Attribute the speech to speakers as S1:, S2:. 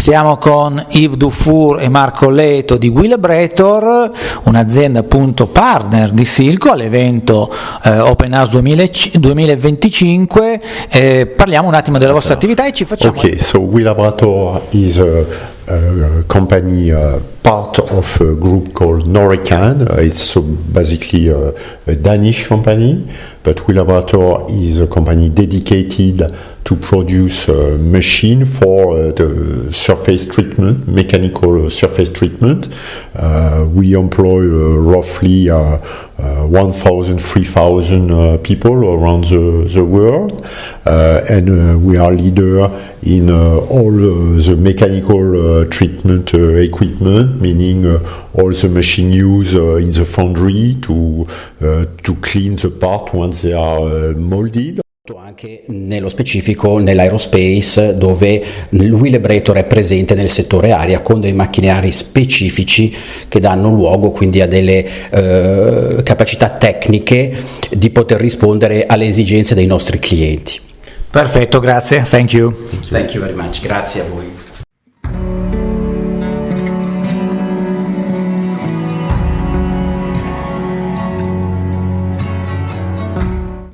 S1: Siamo con Yves DUFOUR e Marco LETO di WHEELABRATOR, un'azienda appunto partner di Silco all'evento Open House 2025. Parliamo un attimo della vostra attività e ci facciamo...
S2: Okay, so WHEELABRATOR is a company part of a group called Norecan. It's so basically a Danish company, but WHEELABRATOR is a company dedicated to produce a machine for the surface treatment, mechanical surface treatment. We employ roughly 1,000, 3,000 people around the world, and we are leader in all the mechanical treatment equipment, meaning all the machine used in the foundry to clean the part once they are molded.
S3: Anche nello specifico nell'aerospace, dove il WHEELABRATOR è presente nel settore aria con dei macchinari specifici che danno luogo quindi a delle capacità tecniche di poter rispondere alle esigenze dei nostri clienti.
S1: Perfetto, grazie, thank you.
S3: Thank you very much, grazie a voi.